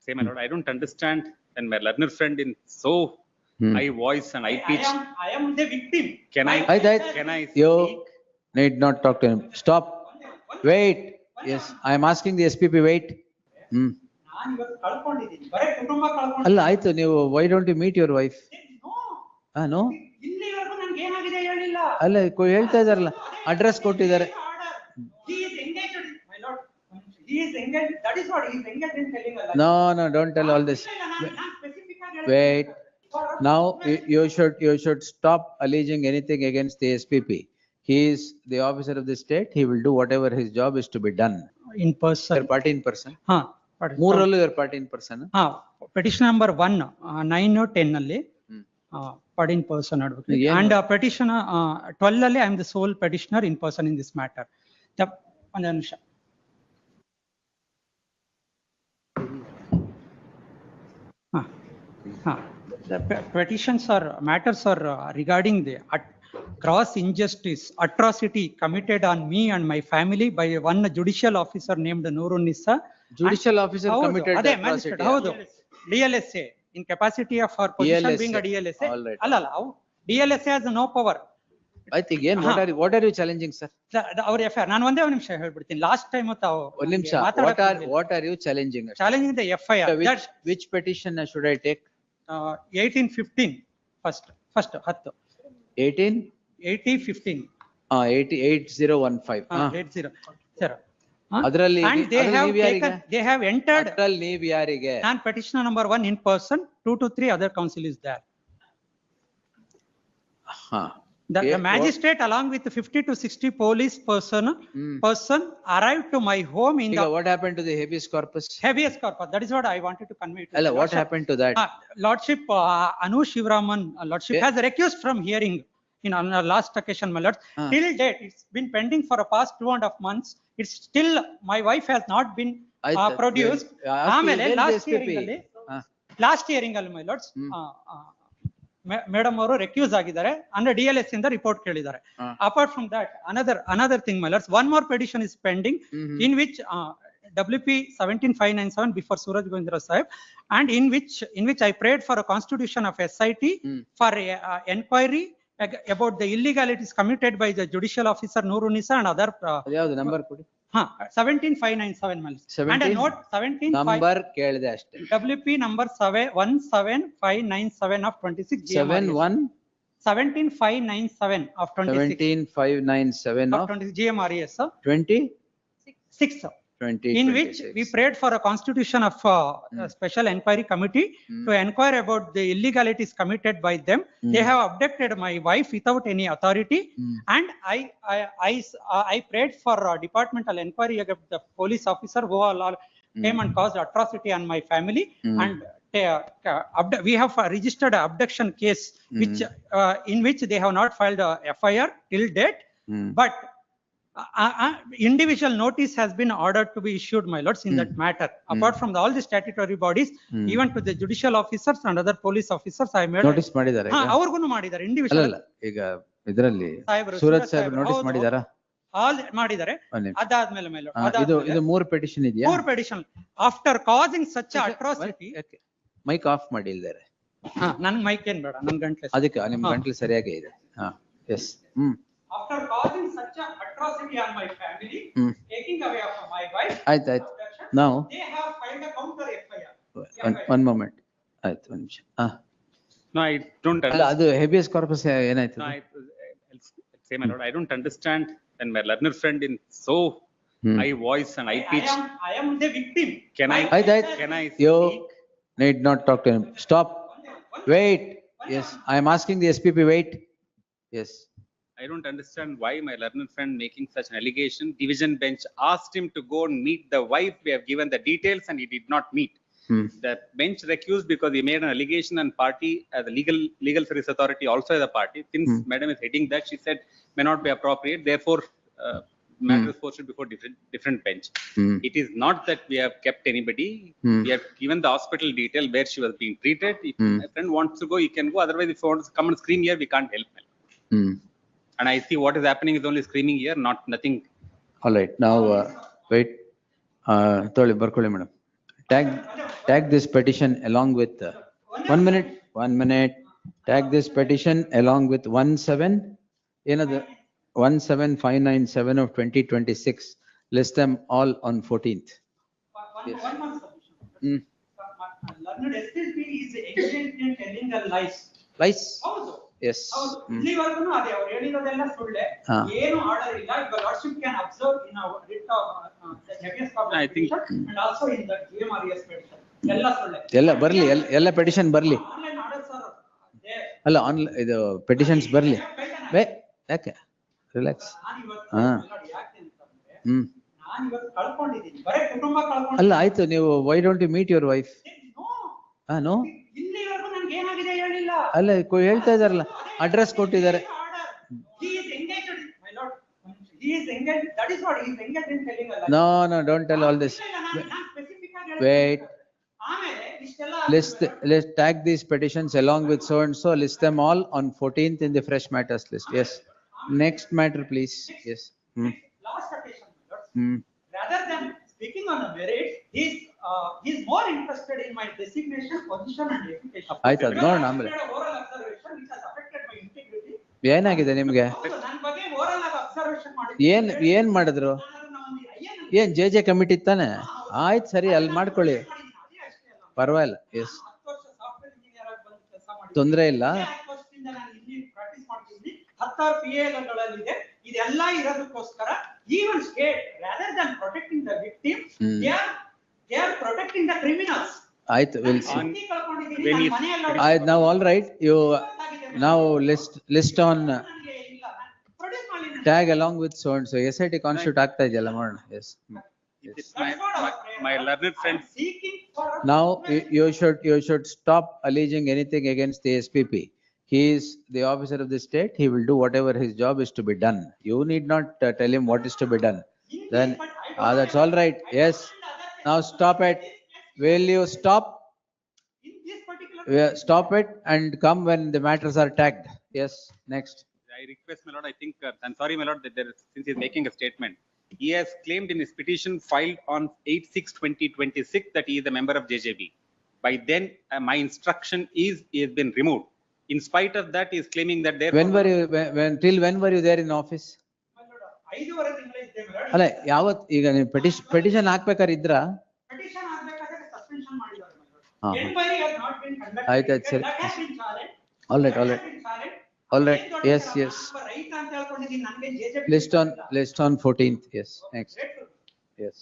say, my lord, I don't understand when my learned friend in so high voice and high pitch. I am the victim. Can I? Can I You speak? need not talk to him. Stop. Wait. Yes, I am asking the SPP, wait. ನಾನು ಇವತ್ತು ಕಳ್ಕೊಂಡಿದ್ದೀನಿ, ಬರೀ ಕುಟುಂಬ ಕಳ್ಕೊಂಡಿದ್ದೀನಿ. ಅಲ್ಲ ಆಯ್ತು, ನೀವು why don't you meet your wife? No. No? ಇಲ್ಲಿವರೆಗೂ ನನ್ಗೆ ಏನಾಗಿದೆ ಹೇಳಿಲ್ಲ. ಅಲ್ಲ ಹೇಳ್ತಾ ಇದಾರಲ್ಲ, ಅಡ್ರೆಸ್ ಕೊಟ್ಟಿದ್ದಾರೆ. He is engaged, my lord. He is engaged. That is what he is engaged in telling a lie. No, don't tell all this. Wait. Now you should stop alleging anything against the SPP. He is the officer of the state. He will do whatever his job is to be done. In person. Your party in person. ಮೂರಲ್ಲೂ your party in person. Petition number 1, 9, 10 ಅಲ್ಲಿ party in person advocate. And petition 12 ಅಲ್ಲಿ I am the sole petitioner in person in this matter. ಒಂದು ನಿಮಿಷ. The petitions or matters are regarding the gross injustice, atrocity committed on me and my family by one judicial officer named Noorunisa. Judicial officer committed atrocity. ಹೌದು, DLSA in capacity of her position being a DLSA. ಅಲ್ಲ, DLSA has no power. I think what are you challenging, sir? Our FIR. ನಾನು ಒಂದೇ ಒಂದು ನಿಮಿಷ ಹೇಳ್ಬಿಡ್ತೀನಿ. Last time ತಾವು ಒಂದು ನಿಮಿಷ. What are you challenging? Challenging the FIR. Which petition should I take? 1815 first 10. 8015. 8015. 80. Sir. ಅದರಲ್ಲಿ And they have entered. ಅದರಲ್ಲಿ ನೀವು ಯಾರಿಗೆ? ನಾನು petitioner number 1 in person, 2 to 3 other counsel is there. The magistrate along with 50 to 60 police person arrived to my home in the. What happened to the habeas corpus? Habeas corpus. That is what I wanted to convey to. What Lordship. Happened to that? Lordship Anu Shivraman Lordship has recused from hearing in on our last occasion, my lord. Till date, it's been pending for a past 2.5 months. It's still, my wife has not been produced. Last hearing ಅಲ್ಲಿ my lords. Madam ಅವರು ರೆಕ್ಯೂಸ್ ಆಗಿದ್ದಾರೆ, ಅಂದ್ರೆ DLS ಇಂದ report ಕೇಳಿದ್ದಾರೆ. Apart from that another thing, my lords, one more petition is pending in which WP 17597 before Suraj Govindra Sahib, and in which I prayed for a constitution of SIT for enquiry about the illegalities committed by the judicial officer Noorunisa and other. ಯಾವುದು number ಕೊಡಿ? 17597 my lords. And a note 17 number ಕೇಳಿದೆ ಅಷ್ಟೇ. WP number 17597 of 26 17597 of 26 17597 of 26 GMRES 26 in which we prayed for a constitution of special enquiry committee to inquire about the illegalities committed by them. They have abducted my wife without any authority, and I prayed for departmental enquiry against the police officer who came and caused atrocity on my family. And we have registered an abduction case in which they have not filed a FIR till date, but individual notice has been ordered to be issued, my lords, in that matter. Apart from all the statutory bodies, even to the judicial officers and other police officers, I made notice ಮಾಡಿದ್ದಾರೆ. ಅವ್ರಿಗೂ ಮಾಡಿದ್ದಾರೆ individual. ಅಲ್ಲ ಈಗ ಇದರಲ್ಲಿ Suraj Saheb notice ಮಾಡಿದಾರಾ? All ಮಾಡಿದ್ದಾರೆ. ಅದಾದ್ಮೇಲೆ my lord, ಇದು 3 petition ಇದೆಯಾ? 4 petition after causing such atrocity. Mic off ಮಾಡಿ ಇಲ್ದಾರೆ. ನನ್ ಮೈಕ್ ಏನ್ ಬೇಡ, ನನ್ ಗಂಟ್ಲೆ ಅದಕ್ಕೆ ನಿಮ್ ಗಂಟ್ಲು ಸರಿಯಾಗಿ ಇದೆ. S. After causing such a atrocity on my family, taking away of my wife. ಆಯ್ತು. Now they have filed a counter FIR. One moment. ಆಯ್ತು, ಒಂದು ನಿಮಿಷ. No, I don't understand. ಅಲ್ಲ ಅದು ಹೇಬಿಯಸ್ ಕಾರ್ಪಸ್ ಏನಾಯ್ತು? No, say, my lord, I don't understand when my learned friend in so high voice and high pitch. I am the victim. Can I? Can I speak? You need not talk to him. Stop. Wait. Yes, I am asking the SPP, wait. Yes. I don't understand why my learned friend making such an allegation. Division bench asked him to go and meet the wife. We have given the details and he did not meet. The bench recused because he made an allegation, and party as a legal service authority also as a party. Since madam is heading that, she said may not be appropriate. Therefore, matter is posted before different bench. It is not that we have kept anybody. We have given the hospital detail where she was being treated. If my friend wants to go, he can go. Otherwise, if he wants to come and scream here, we can't help him. And I see what is happening is only screaming here, nothing. All right, now wait. Tolli barಕೊಳ್ಳಿ madam. Tag tag this petition along with, 1 minute, tag this petition along with 17597 of 2026. List them all on 14th. Yes. One month submission. Hmm. Learned SSP is engaged in telling a lies. Lies? ಹೌದು. Yes. ಹೌದು. Hmm. ಇಲ್ಲಿವರೆಗೂ ಅದೇ ಅವ್ರು ಹೇಳಿರೋದೆಲ್ಲ ಸುಳ್ಳೆ. ಹಾ. ಏನು order ಇಲ್ಲ. Your lordship can observe in our writ of habeas corpus I think- petition and also in the GMRES petition. ಎಲ್ಲ ಸುಳ್ಳೆ. ಎಲ್ಲ ಬರ್ಲಿ, ಎಲ್ಲ petition ಬರ್ಲಿ. Online orders are there. ಅಲ್ಲ, ಇದು petitions ಬರ್ಲಿ. ಯಾಕೆ? Relax. ನಾನು ಇವತ್ತು ಹಾ. ಯಾಕೆ ಅಂತಂದ್ರೆ ಹ್ಮ್. ನಾನು ಇವತ್ತು ಕಳ್ಕೊಂಡಿದ್ದೀನಿ. ಬರೇ ಕುಟುಂಬ ಕಳ್ಕೊಂಡಿದ್ದೀನಿ. ಅಲ್ಲ ಆಯ್ತು, ನೀವು why don't you meet your wife? No. No? ಇಲ್ಲಿವರೆಗೂ ನನ್ಗೆ ಏನಾಗಿದೆ ಹೇಳಿಲ್ಲ. ಅಲ್ಲ ಹೇಳ್ತಾ ಇದಾರಲ್ಲ, ಅಡ್ರೆಸ್ ಕೊಟ್ಟಿದ್ದಾರೆ. He is engaged, my lord. He is engaged, that is what he is engaged in telling a lie. No, don't tell all this. ನಾನು specific ಆಗಿ Wait. ಆಮೇಲೆ ಇಷ್ಟೆಲ್ಲ Let's tag these petitions along with so and so, list them all on 14th in the fresh matters list. Yes. Next matter, please. Yes. last occasion, my lord. Hmm. Rather than speaking on the merits, he is more interested in my designation, position and reputation. ಆಯ್ತು, ಅದು ನೋಡೋಣ ಆಮೇಲೆ. Because I made a oral observation which has affected my integrity. ಏನಾಗಿದೆ ನಿಮ್ಗೆ? ಹೌದು, ನನ್ ಬಗ್ಗೆ oral ಆಗಿ observation ಮಾಡಿದ್ದೀನಿ. ಏನ್ ಮಾಡಿದ್ರು? ನಾನು ಅದನ್ನ ಒಂದು IN ಏನ್ ಜೆ ಕಮಿಟಿ ತಾನೆ? ಆಯ್ತು ಸರಿ, ಅಲ್ಲಿ ಮಾಡ್ಕೊಳ್ಳಿ, ಅದೇ ಅಷ್ಟೇ ಅಲ್ಲ. ಪರವಾಗಿಲ್ಲ. ಎಸ್, 10 ವರ್ಷ ಸಾಫ್ಟ್ವೇರ್ ಇಂಜಿನಿಯರ್ ಆಗಿ ಬಂದು ಕೆಲಸ ಮಾಡಿ ತೊಂದ್ರೆ ಇಲ್ಲ. 10 ವರ್ಷದಿಂದ ನಾನು ಇಲ್ಲಿ ಪ್ರಾಕ್ಟೀಸ್ ಮಾಡ್ತಿದ್ದೀನಿ. 10 PAಗಳಿದೆ. ಇದೆಲ್ಲ ಇರೋದಕ್ಕೋಸ್ಕರ even state rather than protecting the victim, they are protecting the criminals. ಆಯ್ತು, ವಿಲ್ ಸಿ. ಶಕ್ತಿ ಕಳ್ಕೊಂಡಿದ್ದೀನಿ, when ನನ್ನ you- ಮನೆಯಲ್ಲಿ ಆಯ್ತು, ನಾವು ಆಲ್ ರೈಟ್, ಯು ನಾವು ಲಿಸ್ಟ್ ಆನ್ ನನಗೆ ಇಲ್ಲ, ನಾನು produce ಮಾಡಿ ನಾನು. Tag along with so and so. SIT constitute ಆಗ್ತಾ ಇದೆಯಲ್ಲ, ಮಾಡೋಣ. S. It is my learned friend. Seeking for a- Now, you should stop alleging anything against the SPP. He is the officer of the state. He will do whatever his job is to be done. You need not tell him what is to be done. Then, that's all right. Yes. Now stop it. Will you stop? In this particular Stop it and come when the matters are tagged. Yes, next. I request, my lord, I think, I'm sorry, my lord, that there is, since he is making a statement. He has claimed in his petition filed on 8/6/2026 that he is a member of JJB. By then, my instruction is, he has been removed. In spite of that, he is claiming that there. When were you, till when were you there in office? 5 ತಿಂಗಳ ಇದ್ದೆ madam. ಅಲ್ಲ, ಯಾವತ್ ಈಗ ನೀವು petition ಹಾಕ್ಬೇಕಾದ್ರೆ ಇದ್ರಾ? Petition ಆಗ್ಬೇಕಾದ್ರೆ suspension ಮಾಡಿದ್ದಾರೆ madam. ಹಾ. Enquiry has not been conducted. ಆಯ್ತು, ಆಯ್ತು, ಸರಿ. That has been challenged. All right, all That right. has been challenged. All right. ಏನ್ ದೊಡ್ಡ Yes, ವಿಚಾರ? yes. ನಾನು ಒಬ್ಬ ರೈತ ಅಂತ ಹೇಳ್ಕೊಂಡಿದ್ದೀನಿ, ನನಗೆ JJP List on 14th. Yes, next. Grateful. Yes.